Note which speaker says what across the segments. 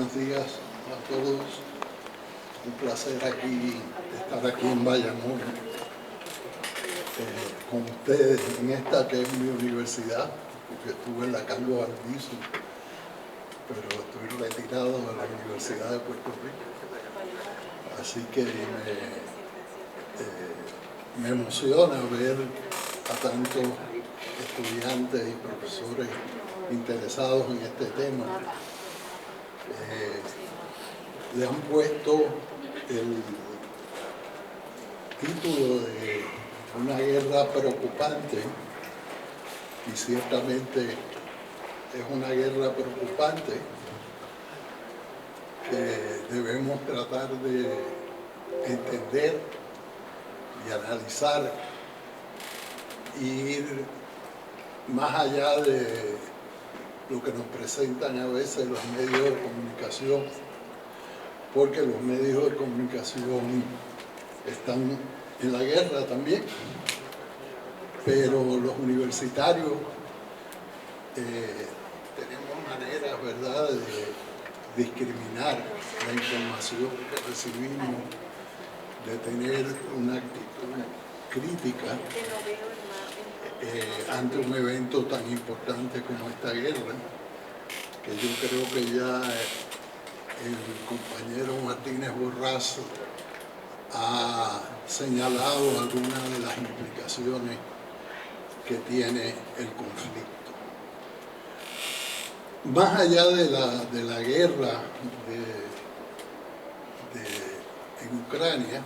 Speaker 1: Buenos días a todos. Un placer estar aquí en Bayamón con ustedes en esta que es mi universidad, porque estuve en la Carlos Albizu, pero estoy retirado de la Universidad de Puerto Rico. Así que me emociona ver a tantos estudiantes y profesores interesados en este tema. Le han puesto el título de una guerra preocupante, y ciertamente es una guerra preocupante que debemos tratar de entender y analizar y ir más allá de lo que nos presentan a veces los medios de comunicación, porque los medios de comunicación están en la guerra también, pero los universitarios tenemos maneras, ¿verdad?, de discriminar la información que recibimos, de tener una actitud crítica ante un evento tan importante como esta guerra, que yo creo que ya el compañero Martínez Borrás ha señalado algunas de las implicaciones que tiene el conflicto. Más allá de la guerra en Ucrania,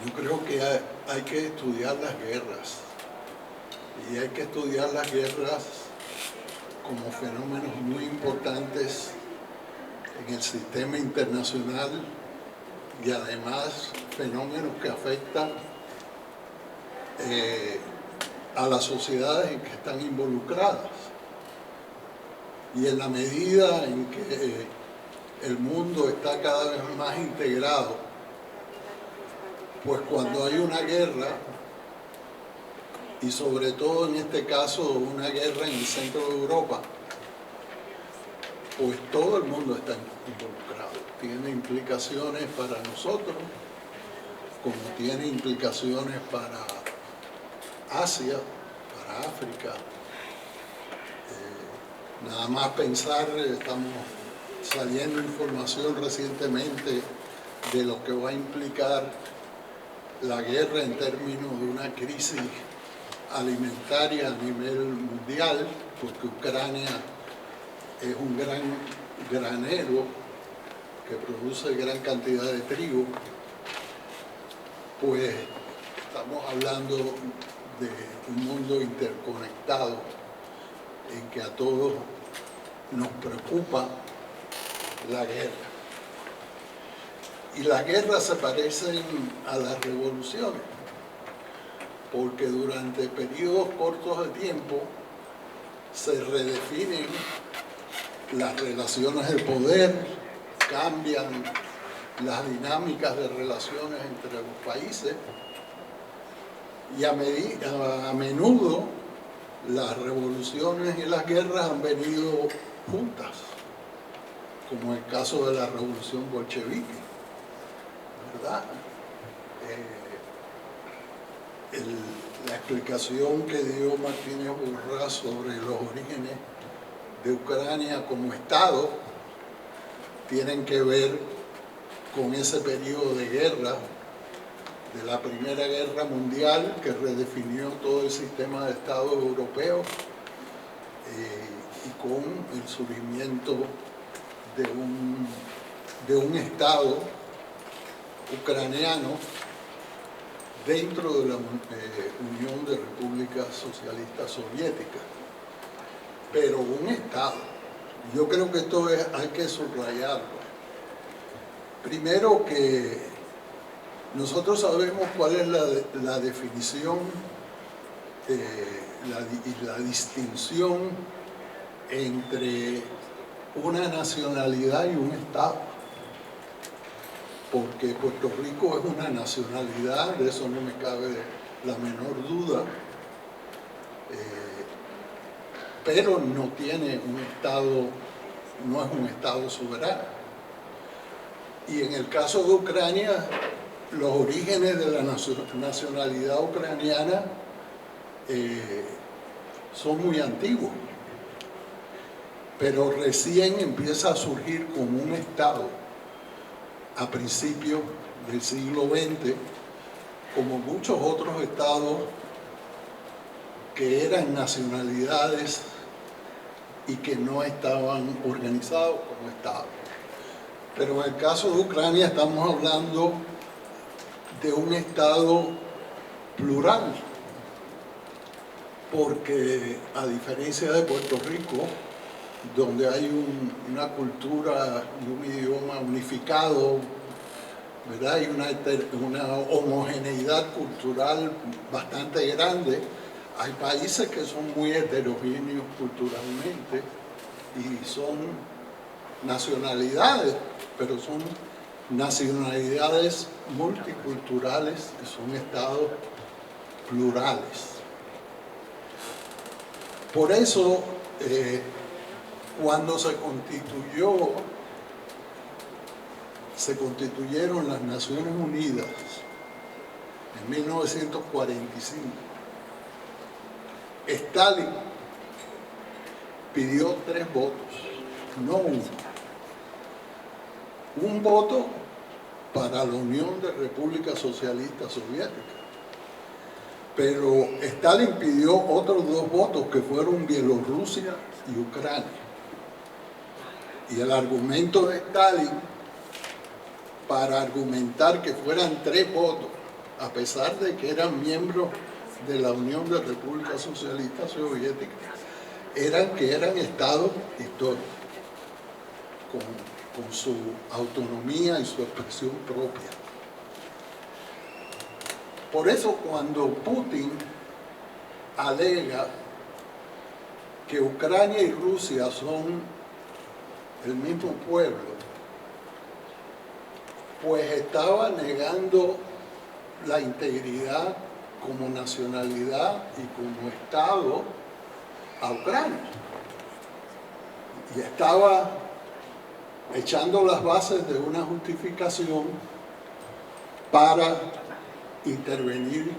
Speaker 1: yo creo que hay que estudiar las guerras, y hay que estudiar las guerras como fenómenos muy importantes en el sistema internacional, y además fenómenos que afectan a las sociedades en que están involucradas. Y en la medida en que el mundo está cada vez más integrado, pues cuando hay una guerra, y sobre todo en este caso una guerra en el centro de Europa, pues todo el mundo está involucrado. Tiene implicaciones para nosotros, como tiene implicaciones para Asia, para África. Nada más pensar, estamos saliendo información recientemente de lo que va a implicar la guerra en términos de una crisis alimentaria a nivel mundial, porque Ucrania es un gran granero que produce gran cantidad de trigo. Pues estamos hablando de un mundo interconectado en que a todos nos preocupa la guerra. Y las guerras se parecen a las revoluciones, porque durante periodos cortos de tiempo se redefinen las relaciones de poder, cambian las dinámicas de relaciones entre los países, y a menudo las revoluciones y las guerras han venido juntas, como el caso de la revolución bolchevique, ¿verdad? La explicación que dio Martínez Borrás sobre los orígenes de Ucrania como Estado tienen que ver con ese periodo de guerra, de la Primera Guerra Mundial, que redefinió todo el sistema de Estados europeos, y con el surgimiento de un Estado ucraniano dentro de la Unión de Repúblicas Socialistas Soviéticas, pero un Estado. Yo creo que esto hay que subrayarlo. Primero, que nosotros sabemos cuál es la definición y la distinción entre una nacionalidad y un Estado, porque Puerto Rico es una nacionalidad, de eso no me cabe la menor duda, pero no tiene un Estado no es un Estado soberano. Y en el caso de Ucrania, los orígenes de la nacionalidad ucraniana son muy antiguos, pero recién empieza a surgir como un Estado a principios del siglo XX, como muchos otros estados que eran nacionalidades y que no estaban organizados como Estado. Pero en el caso de Ucrania estamos hablando de un Estado plural, porque a diferencia de Puerto Rico, donde hay una cultura y un idioma unificado, ¿verdad? Y una homogeneidad cultural bastante grande, hay países que son muy heterogéneos culturalmente y son nacionalidades, pero son nacionalidades multiculturales y son estados plurales. Por eso, cuando se constituyeron las Naciones Unidas en 1945, Stalin pidió 3 votos, no uno. Un voto para la Unión de Repúblicas Socialistas Soviéticas, pero Stalin pidió otros 2 votos que fueron Bielorrusia y Ucrania. Y el argumento de Stalin, para argumentar que fueran 3 votos, a pesar de que eran miembros de la Unión de Repúblicas Socialistas Soviéticas, eran que eran estados históricos, con su autonomía y su expresión propia. Por eso cuando Putin alega que Ucrania y Rusia son el mismo pueblo, pues estaba negando la integridad como nacionalidad y como Estado a Ucrania. Y estaba echando las bases de una justificación para intervenir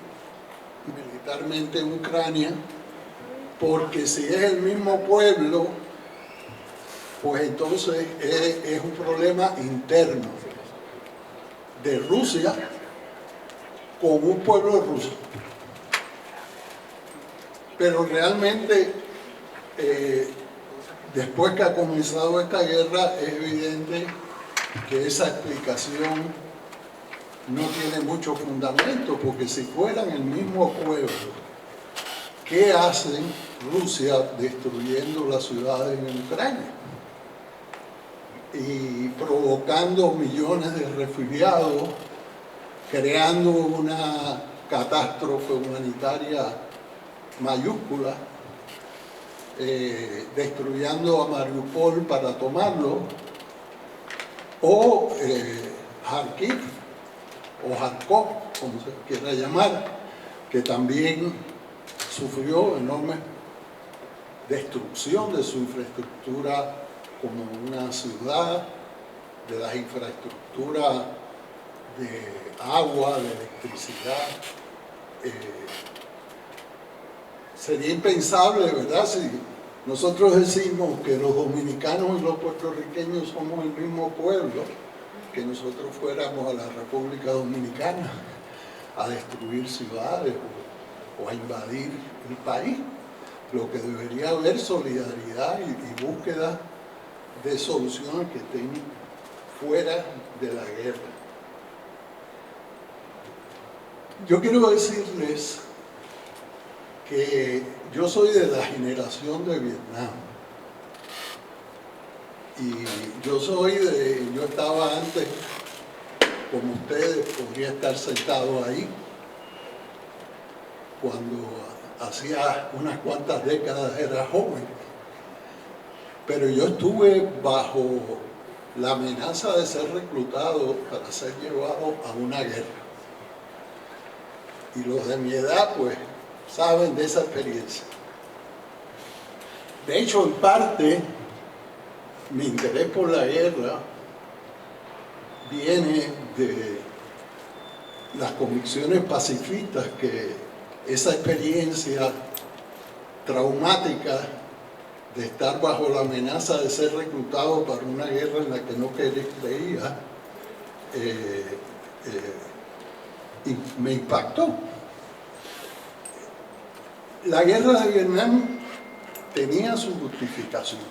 Speaker 1: militarmente en Ucrania, porque si es el mismo pueblo, pues entonces es un problema interno de Rusia con un pueblo ruso. Pero realmente, después que ha comenzado esta guerra, es evidente que esa explicación no tiene mucho fundamento, porque si fueran el mismo pueblo, ¿qué hacen Rusia destruyendo las ciudades en Ucrania y provocando millones de refugiados, creando una catástrofe humanitaria mayúscula, destruyendo a Mariupol para tomarlo, o Kharkiv o Kharkov, como se quiera llamar, que también sufrió enorme destrucción de su infraestructura como una ciudad, de las infraestructuras de agua, de electricidad. Sería impensable, ¿verdad? Si nosotros decimos que los dominicanos y los puertorriqueños somos el mismo pueblo, que nosotros fuéramos a la República Dominicana a destruir ciudades o a invadir el país. Lo que debería haber solidaridad y búsqueda de soluciones que estén fuera de la guerra. Yo quiero decirles que yo soy de la generación de Vietnam. Y yo estaba antes, como ustedes, podría estar sentado ahí, cuando hacía unas cuantas décadas era joven. Pero yo estuve bajo la amenaza de ser reclutado para ser llevado a una guerra. Y los de mi edad, pues, saben de esa experiencia. De hecho, en parte, mi interés por la guerra viene de las convicciones pacifistas que esa experiencia traumática de estar bajo la amenaza de ser reclutado para una guerra en la que no creía, y me impactó. La guerra de Vietnam tenía su justificación.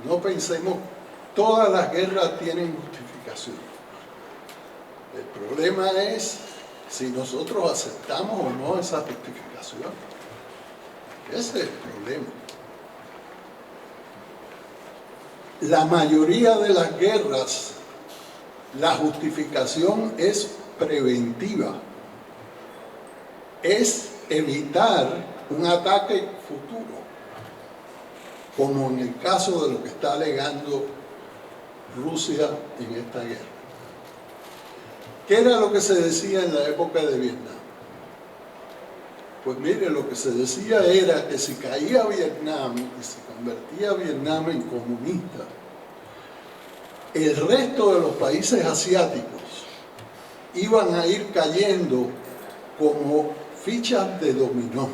Speaker 1: No pensemos, todas las guerras tienen justificación. El problema es si nosotros aceptamos o no esa justificación. Ese es el problema. La mayoría de las guerras, la justificación es preventiva. Es evitar un ataque futuro, como en el caso de lo que está alegando Rusia en esta guerra. ¿Qué era lo que se decía en la época de Vietnam? Pues mire, lo que se decía era que si caía Vietnam y se convertía Vietnam en comunista, el resto de los países asiáticos iban a ir cayendo como fichas de dominó.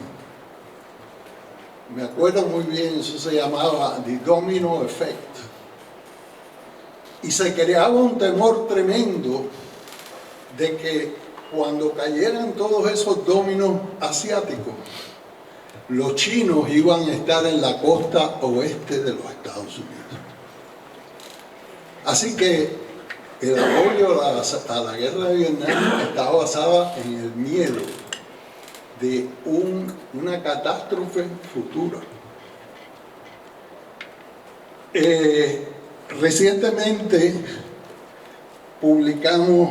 Speaker 1: Me acuerdo muy bien, eso se llamaba The Domino Effect. Y se creaba un temor tremendo de que cuando cayeran todos esos dominos asiáticos, los chinos iban a estar en la costa oeste de los Estados Unidos. Así que el apoyo a la guerra de Vietnam está basada en el miedo de una catástrofe futura. Recientemente publicamos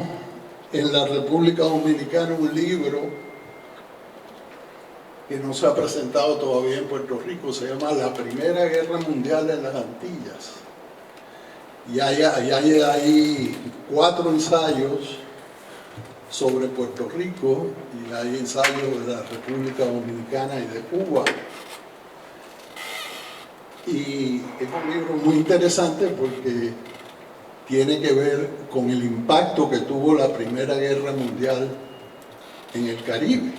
Speaker 1: en la República Dominicana un libro que no se ha presentado todavía en Puerto Rico, se llama La Primera Guerra Mundial en las Antillas. Y hay ahí 4 ensayos sobre Puerto Rico y hay ensayos de la República Dominicana y de Cuba. Y es un libro muy interesante porque tiene que ver con el impacto que tuvo la Primera Guerra Mundial en el Caribe.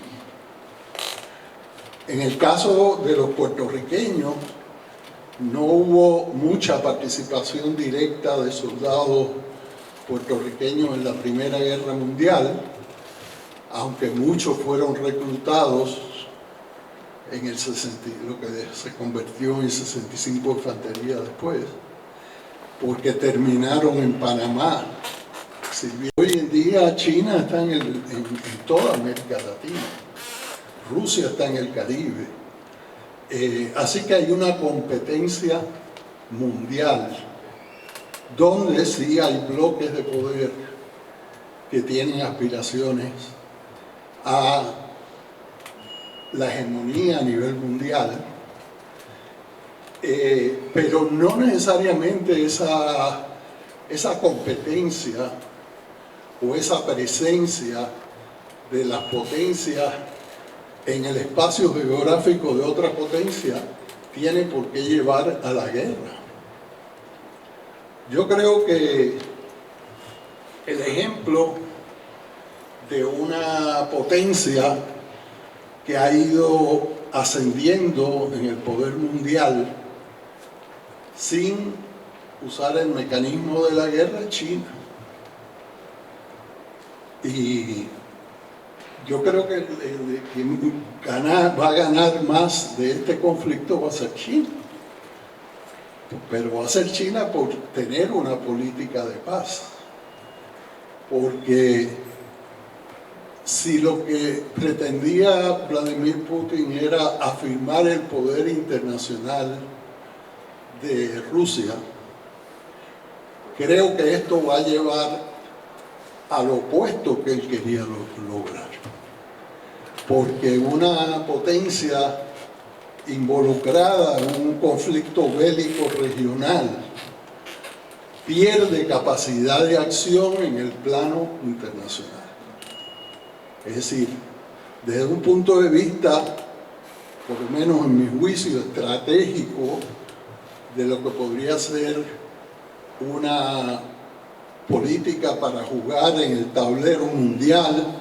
Speaker 1: En el caso de los puertorriqueños, no hubo mucha participación directa de soldados puertorriqueños en la Primera Guerra Mundial, aunque muchos fueron reclutados en el 60, lo que se convirtió en 65 Infantería después, porque terminaron en Panamá. Hoy en día China está en toda América Latina, Rusia está en el Caribe. Así que hay una competencia mundial donde sí hay bloques de poder que tienen aspiraciones a la hegemonía a nivel mundial, pero no necesariamente esa competencia o esa presencia de las potencias en el espacio geográfico de otra potencia tiene por qué llevar a la guerra. Yo creo que el ejemplo de una potencia que ha ido ascendiendo en el poder mundial sin usar el mecanismo de la guerra es China. Y yo creo que quien va a ganar más de este conflicto va a ser China. Pero va a ser China por tener una política de paz. Porque si lo que pretendía Vladimir Putin era afirmar el poder internacional de Rusia, creo que esto va a llevar al opuesto que él quería lograr. Porque una potencia involucrada en un conflicto bélico regional pierde capacidad de acción en el plano internacional. Es decir, desde un punto de vista, por lo menos en mi juicio estratégico, de lo que podría ser una política para jugar en el tablero mundial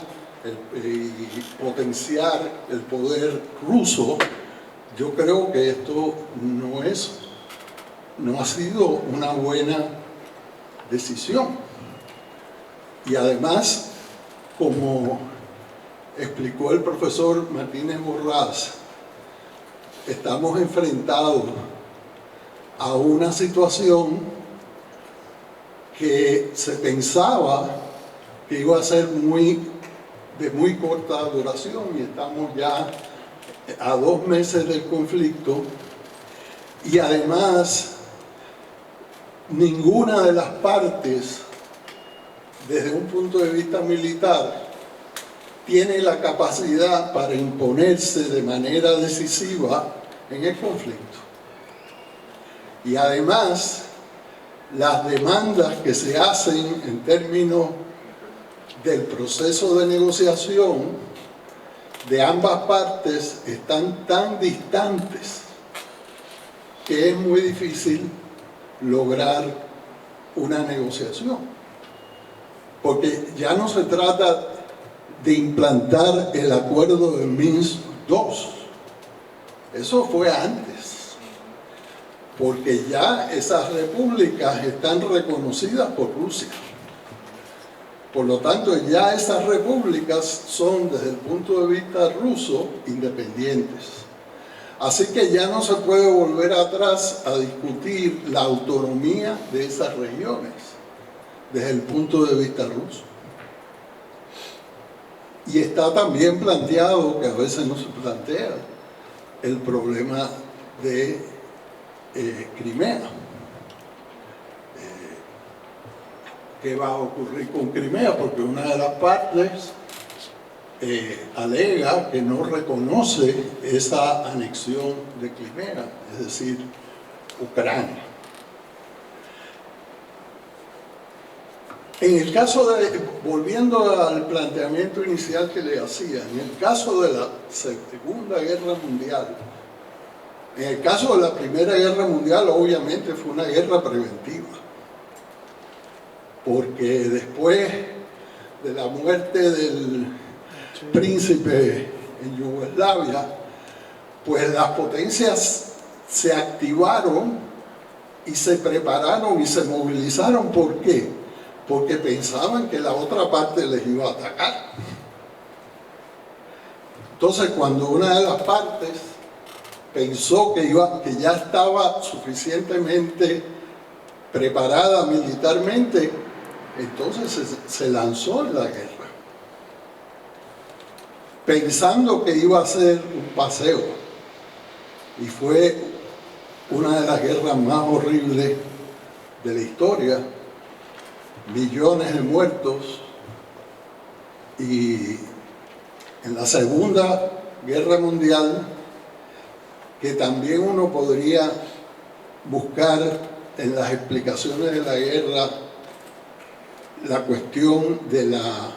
Speaker 1: y potenciar el poder ruso, yo creo que esto no ha sido una buena decisión. Y además, como explicó el profesor Martínez Borrás, estamos enfrentados a una situación que se pensaba que iba a ser de muy corta duración, y estamos ya a 2 meses del conflicto, y además ninguna de las partes, desde un punto de vista militar, tiene la capacidad para imponerse de manera decisiva en el conflicto. Y además, las demandas que se hacen en términos del proceso de negociación de ambas partes están tan distantes que es muy difícil lograr una negociación. Porque ya no se trata de implantar el acuerdo de Minsk II. Eso fue antes. Porque ya esas repúblicas están reconocidas por Rusia. Por lo tanto, ya esas repúblicas son, desde el punto de vista ruso, independientes. Así que ya no se puede volver atrás a discutir la autonomía de esas regiones, desde el punto de vista ruso. Y está también planteado, que a veces no se plantea, el problema de Crimea. ¿Qué va a ocurrir con Crimea? Porque una de las partes alega que no reconoce esa anexión de Crimea, es decir, Ucrania. En el caso de, volviendo al planteamiento inicial que le hacía, en el caso de la Segunda Guerra Mundial, en el caso de la Primera Guerra Mundial, obviamente fue una guerra preventiva, porque después de la muerte del príncipe en Yugoslavia, pues las potencias se activaron y se prepararon y se movilizaron. ¿Por qué? Porque pensaban que la otra parte les iba a atacar. Entonces, cuando una de las partes pensó que ya estaba suficientemente preparada militarmente, entonces se lanzó en la guerra, pensando que iba a ser un paseo, y fue una de las guerras más horribles de la historia, millones de muertos. Y en la Segunda Guerra Mundial, que también uno podría buscar en las explicaciones de la guerra la cuestión de la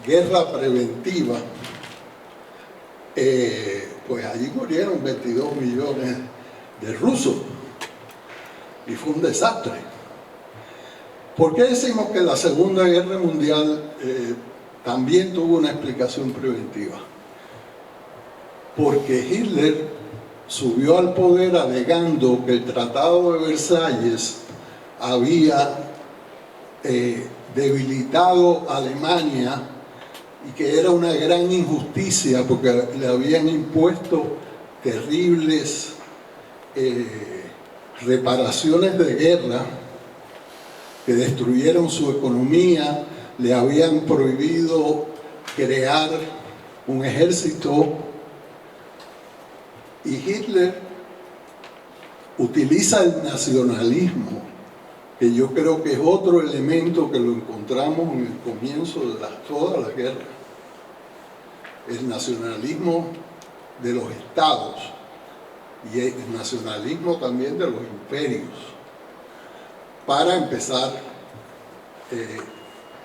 Speaker 1: guerra preventiva, pues allí murieron 22 millones de rusos y fue un desastre. ¿Por qué decimos que la Segunda Guerra Mundial también tuvo una explicación preventiva? Porque Hitler subió al poder alegando que el Tratado de Versalles había debilitado a Alemania y que era una gran injusticia porque le habían impuesto terribles reparaciones de guerra que destruyeron su economía, le habían prohibido crear un ejército, y Hitler utiliza el nacionalismo, que yo creo que es otro elemento que lo encontramos en el comienzo de todas las guerras, el nacionalismo de los estados y el nacionalismo también de los imperios, para empezar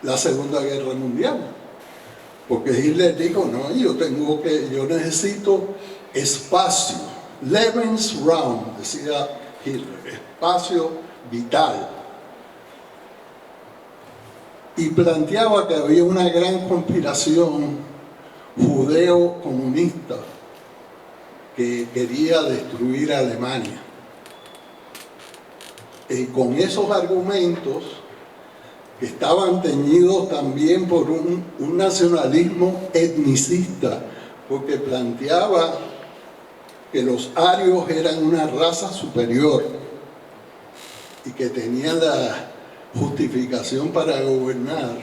Speaker 1: la Segunda Guerra Mundial. Porque Hitler dijo, no, yo necesito espacio, Lebensraum, decía espacio vital. Y planteaba que había una gran conspiración judeo-comunista que quería destruir a Alemania. Con esos argumentos que estaban teñidos también por un nacionalismo etnicista, porque planteaba que los arios eran una raza superior y que tenían la justificación para gobernar,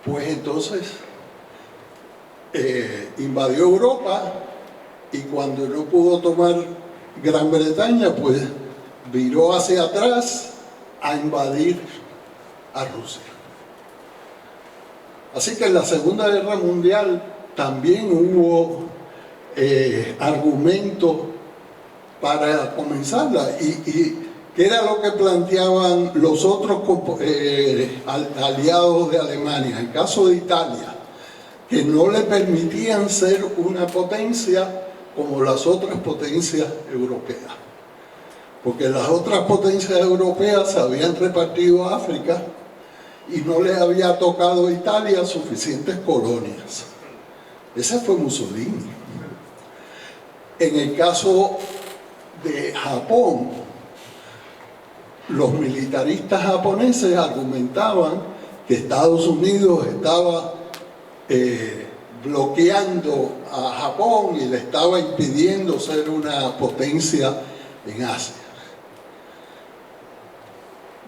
Speaker 1: pues entonces invadió Europa, y cuando no pudo tomar Gran Bretaña, pues viró hacia atrás a invadir a Rusia. Así que en la Segunda Guerra Mundial también hubo argumentos para comenzarla, y ¿qué era lo que planteaban los otros aliados de Alemania? En el caso de Italia, que no le permitían ser una potencia como las otras potencias europeas, porque las otras potencias europeas se habían repartido a África y no les había tocado a Italia suficientes colonias. Ese fue Mussolini. En el caso de Japón, los militaristas japoneses argumentaban que Estados Unidos estaba bloqueando a Japón y le estaba impidiendo ser una potencia en Asia.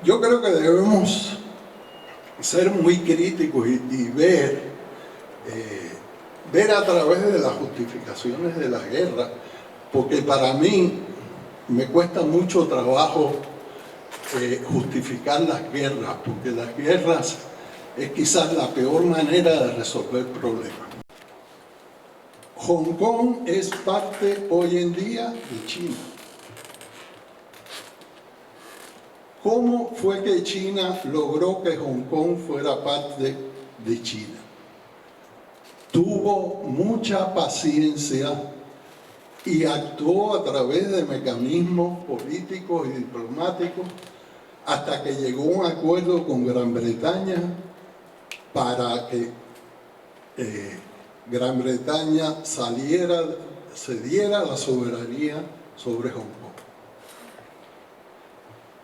Speaker 1: Yo creo que debemos ser muy críticos y ver a través de las justificaciones de la guerra, porque para mí me cuesta mucho trabajo justificar las guerras, porque las guerras es quizás la peor manera de resolver problemas. Hong Kong es parte hoy en día de China. ¿Cómo fue que China logró que Hong Kong fuera parte de China? Tuvo mucha paciencia y actuó a través de mecanismos políticos y diplomáticos hasta que llegó a un acuerdo con Gran Bretaña para que Gran Bretaña cediera la soberanía sobre Hong Kong.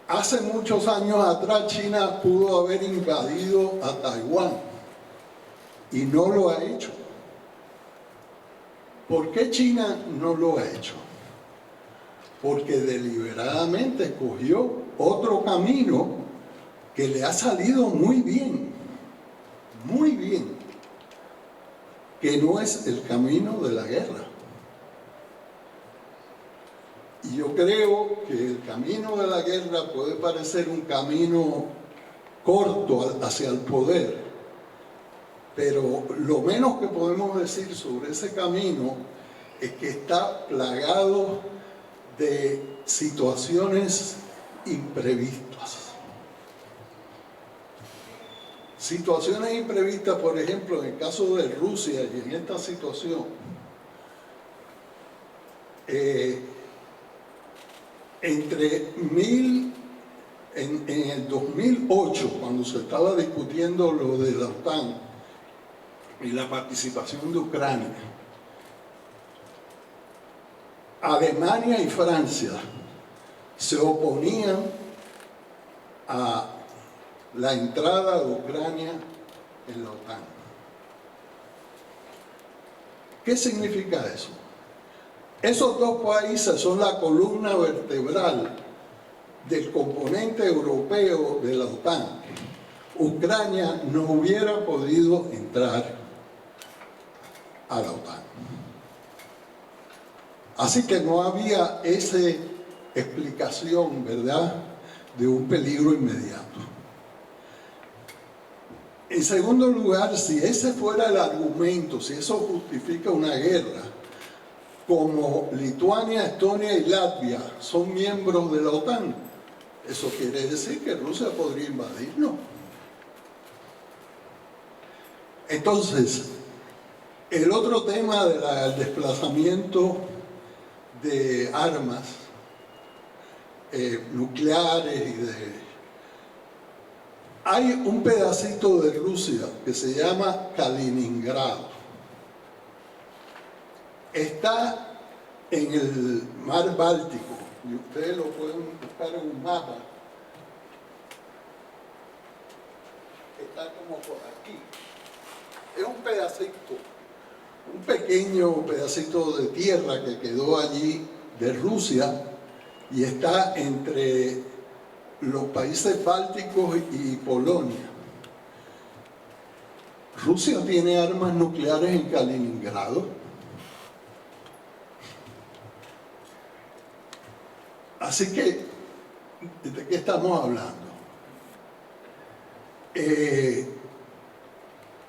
Speaker 1: Hace muchos años atrás China pudo haber invadido a Taiwán y no lo ha hecho. ¿Por qué China no lo ha hecho? Porque deliberadamente escogió otro camino que le ha salido muy bien, que no es el camino de la guerra. Y yo creo que el camino de la guerra puede parecer un camino corto hacia el poder, pero lo menos que podemos decir sobre ese camino es que está plagado de situaciones imprevistas. Situaciones imprevistas, por ejemplo, en el caso de Rusia y en esta situación, en el 2008, cuando se estaba discutiendo lo de la OTAN y la participación de Ucrania, Alemania y Francia se oponían a la entrada de Ucrania en la OTAN. ¿Qué significa eso? Esos dos países son la columna vertebral del componente europeo de la OTAN. Ucrania no hubiera podido entrar a la OTAN. Así que no había esa explicación, ¿verdad?, de un peligro inmediato. En segundo lugar, si ese fuera el argumento, si eso justifica una guerra, como Lituania, Estonia y Latvia son miembros de la OTAN, eso quiere decir que Rusia podría invadirnos. Entonces, el otro tema del desplazamiento de armas nucleares Hay un pedacito de Rusia que se llama Kaliningrado. Está en el mar Báltico, y ustedes lo pueden buscar en un mapa. Está como por aquí. Es un pedacito, un pequeño pedacito de tierra que quedó allí de Rusia y está entre los países bálticos y Polonia. Rusia tiene armas nucleares en Kaliningrado. Así que, ¿de qué estamos hablando?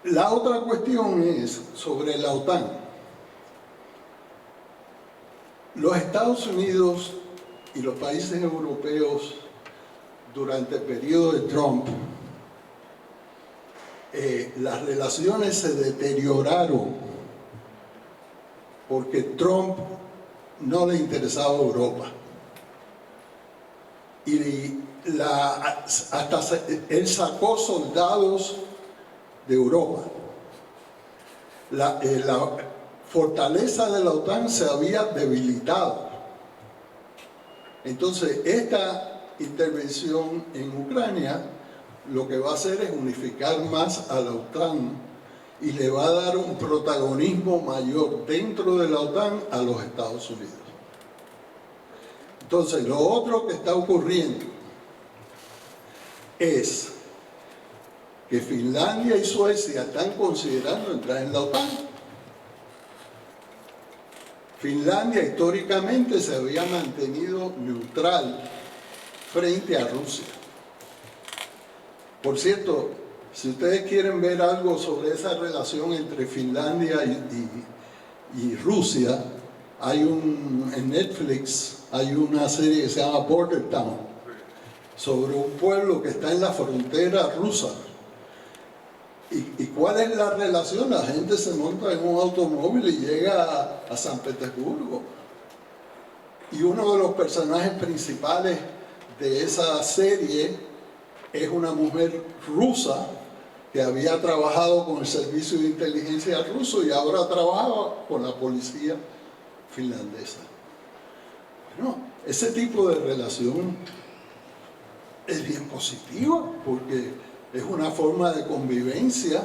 Speaker 1: La otra cuestión es sobre la OTAN. Los Estados Unidos y los países europeos durante el periodo de Trump, las relaciones se deterioraron porque Trump no le interesaba a Europa. Y él sacó soldados de Europa. La fortaleza de la OTAN se había debilitado. Entonces, esta intervención en Ucrania lo que va a hacer es unificar más a la OTAN y le va a dar un protagonismo mayor dentro de la OTAN a los Estados Unidos. Entonces, lo otro que está ocurriendo es que Finlandia y Suecia están considerando entrar en la OTAN. Finlandia históricamente se había mantenido neutral frente a Rusia. Por cierto, si ustedes quieren ver algo sobre esa relación entre Finlandia y Rusia, en Netflix hay una serie que se llama Border Town, sobre un pueblo que está en la frontera rusa. ¿Y cuál es la relación? La gente se monta en un automóvil y llega a San Petersburgo. Y uno de los personajes principales de esa serie es una mujer rusa que había trabajado con el servicio de inteligencia ruso y ahora trabaja con la policía finlandesa. Bueno, ese tipo de relación es bien positiva porque es una forma de convivencia.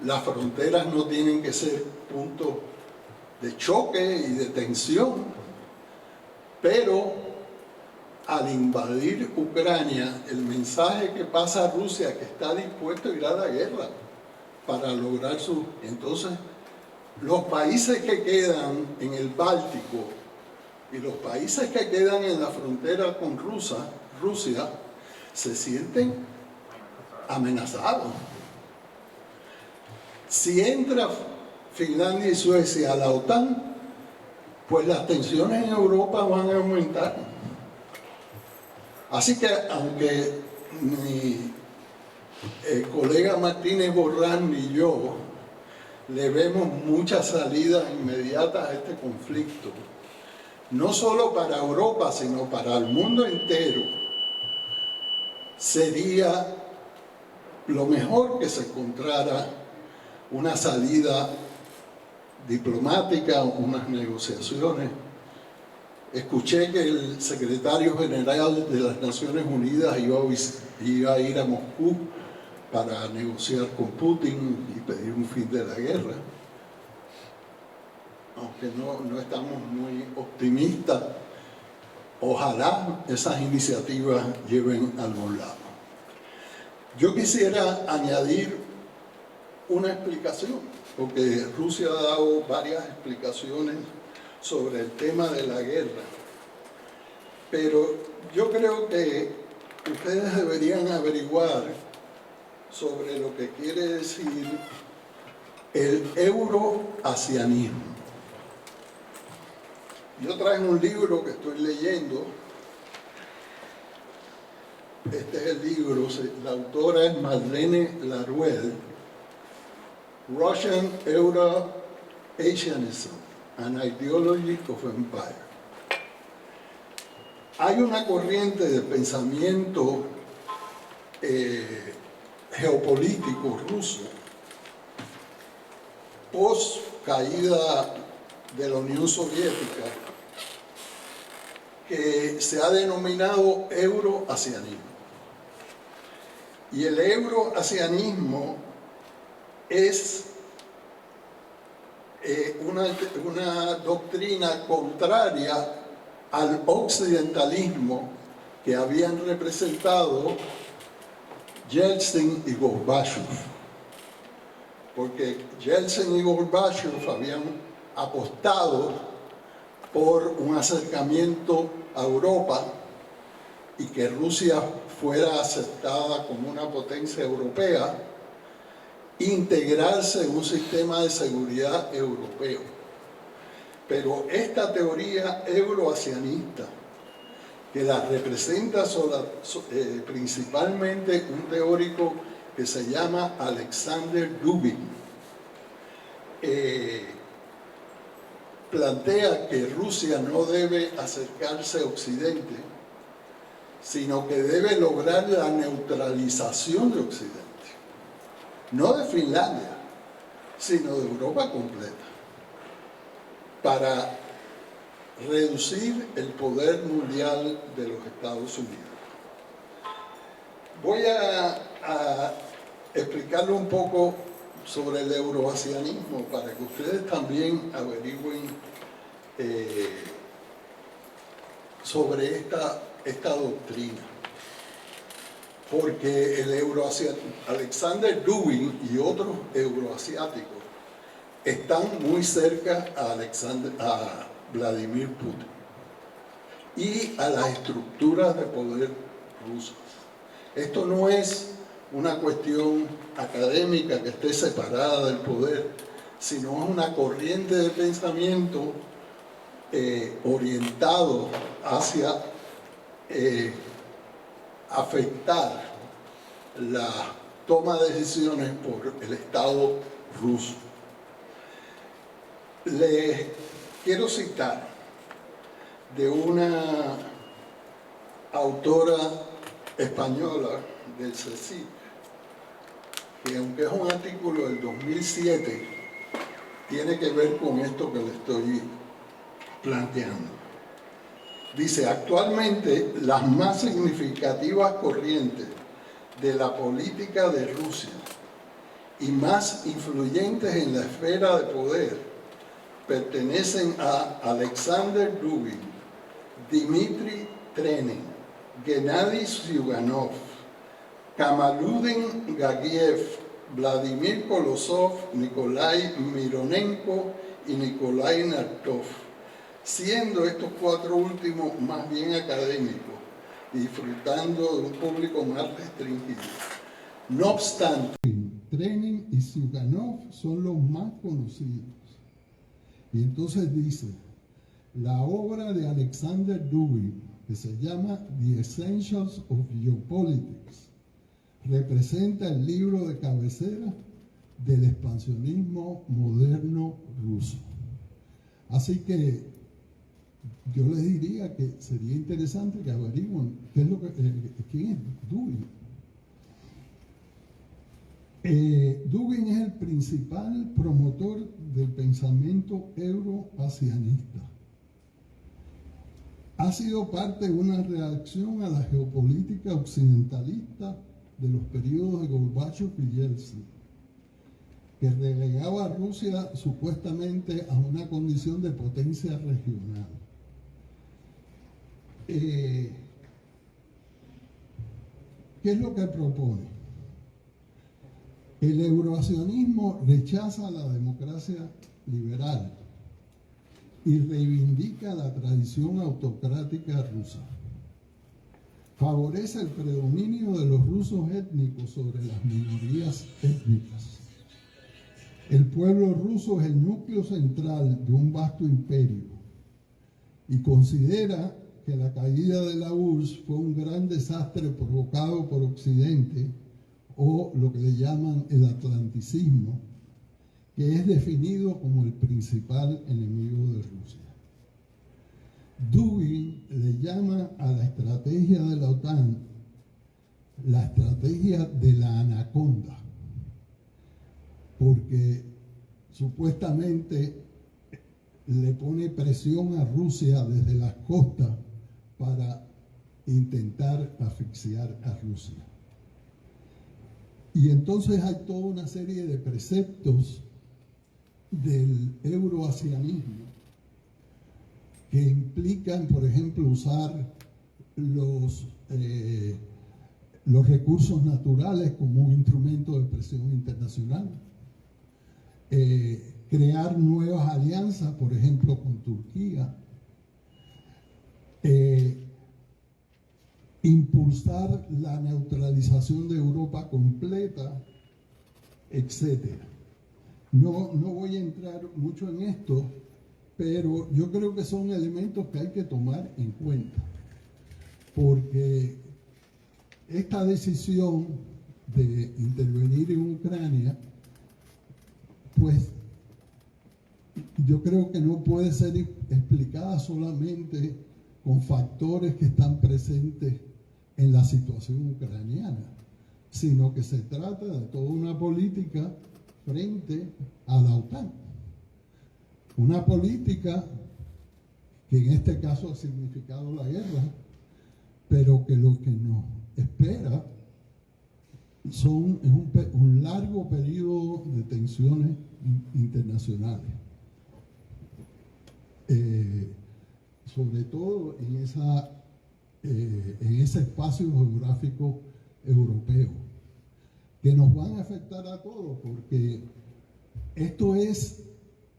Speaker 1: Las fronteras no tienen que ser puntos de choque y de tensión, pero al invadir Ucrania, el mensaje que pasa a Rusia que está dispuesto a ir a la guerra para lograr su... Entonces, los países que quedan en el Báltico y los países que quedan en la frontera con Rusia se sienten amenazados. Si entra Finlandia y Suecia a la OTAN, pues las tensiones en Europa van a aumentar. Así que aunque mi colega Martínez Borrán ni yo le vemos muchas salidas inmediatas a este conflicto, no solo para Europa, sino para el mundo entero, sería lo mejor que se encontrara una salida diplomática, unas negociaciones. Escuché que el secretario general de las Naciones Unidas iba a ir a Moscú para negociar con Putin y pedir un fin de la guerra. Aunque no estamos muy optimistas, ojalá esas iniciativas lleven a algún lado. Yo quisiera añadir una explicación, porque Rusia ha dado varias explicaciones sobre el tema de la guerra, pero yo creo que ustedes deberían averiguar sobre lo que quiere decir el euroasianismo. Yo traje un libro que estoy leyendo. Este es el libro, la autora es Madeleine Laruelle, Russian Euro-Asianism, An Ideology of Empire. Hay una corriente de pensamiento geopolítico ruso post caída de la Unión Soviética que se ha denominado euroasianismo. Y el euroasianismo es una doctrina contraria al occidentalismo que habían representado Yeltsin y Gorbachev. Porque Yeltsin y Gorbachev habían apostado por un acercamiento a Europa y que Rusia fuera aceptada como una potencia europea, integrarse en un sistema de seguridad europeo. Pero esta teoría euroasianista, que la representa principalmente un teórico que se llama Alexander Dugin, plantea que Rusia no debe acercarse a Occidente, sino que debe lograr la neutralización de Occidente. No de Finlandia, sino de Europa completa, para reducir el poder mundial de los Estados Unidos. Voy a explicarle un poco sobre el euroasianismo para que ustedes también averigüen sobre esta doctrina. Porque el Alexander Dugin y otros euroasiáticos están muy cerca a Vladimir Putin y a las estructuras de poder rusas. Esto no es una cuestión académica que esté separada del poder, sino es una corriente de pensamiento orientado hacia afectar la toma de decisiones por el Estado ruso. Les quiero citar de una autora española del CSIC, que aunque es un artículo del 2007, tiene que ver con esto que le estoy planteando. Dice, actualmente las más significativas corrientes de la política de Rusia y más influyentes en la esfera de poder pertenecen a Alexander Dugin, Dmitry Trenin, Gennady Zyuganov, Kamaluddin Gagiev, Vladimir Kolosov, Nikolai Mironenko y Nikolai Nartov, siendo estos cuatro últimos más bien académicos y disfrutando de un público más restringido. No obstante, Trenin y Zyuganov son los más conocidos. Y entonces dice, la obra de Alexander Dugin, que se llama The Essentials of Geopolitics, representa el libro de cabecera del expansionismo moderno ruso. Así que yo les diría que sería interesante que averigüen quién es Dugin. Dugin es el principal promotor del pensamiento euroasianista. Ha sido parte de una reacción a la geopolítica occidentalista de los periodos de Gorbachev y Yeltsin, que relegaba a Rusia supuestamente a una condición de potencia regional. ¿Qué es lo que propone? El euroasianismo rechaza la democracia liberal y reivindica la tradición autocrática rusa. Favorece el predominio de los rusos étnicos sobre las minorías étnicas. El pueblo ruso es el núcleo central de un vasto imperio y considera que la caída de la URSS fue un gran desastre provocado por Occidente, o lo que le llaman el atlanticismo, que es definido como el principal enemigo de Rusia. Dugin le llama a la estrategia de la OTAN la estrategia de la anaconda, porque supuestamente le pone presión a Rusia desde las costas para intentar asfixiar a Rusia. Y entonces hay toda una serie de preceptos del euroasianismo que implican, por ejemplo, usar los recursos naturales como un instrumento de presión internacional, crear nuevas alianzas, por ejemplo, con Turquía, impulsar la neutralización de Europa completa, etc. No voy a entrar mucho en esto, pero yo creo que son elementos que hay que tomar en cuenta, porque esta decisión de intervenir en Ucrania, pues yo creo que no puede ser explicada solamente con factores que están presentes en la situación ucraniana, sino que se trata de toda una política frente a la OTAN. Una política que en este caso ha significado la guerra, pero que lo que nos espera es un largo periodo de tensiones internacionales. Sobre todo en ese espacio geográfico europeo, que nos van a afectar a todos, porque esto es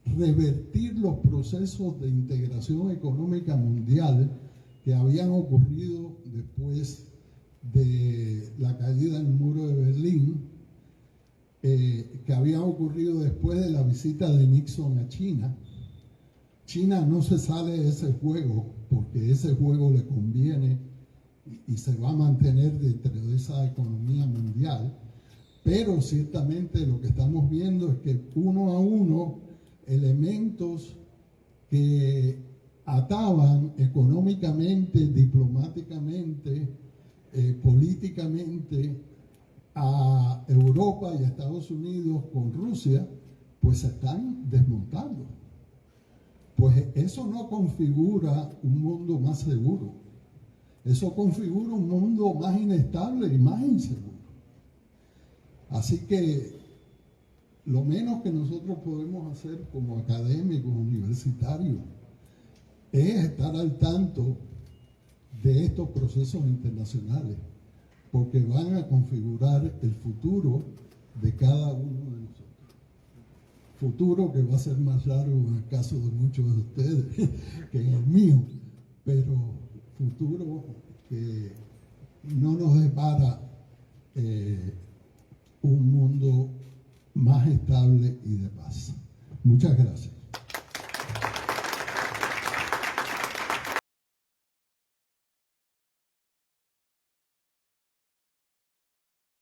Speaker 1: revertir los procesos de integración económica mundial que habían ocurrido después de la caída del muro de Berlín, que habían ocurrido después de la visita de Nixon a China. China no se sale de ese juego porque ese juego le conviene y se va a mantener dentro de esa economía mundial, pero ciertamente lo que estamos viendo es que uno a uno elementos que ataban económicamente, diplomáticamente, políticamente a Europa y a Estados Unidos con Rusia, pues se están desmontando. Pues eso no configura un mundo más seguro. Eso configura un mundo más inestable y más inseguro. Así que lo menos que nosotros podemos hacer como académicos, universitarios, es estar al tanto de estos procesos internacionales, porque van a configurar el futuro de cada uno de nosotros. Futuro que va a ser más largo en el caso de muchos de ustedes que en el mío, pero futuro que no nos depara un mundo más estable y de paz. Muchas gracias.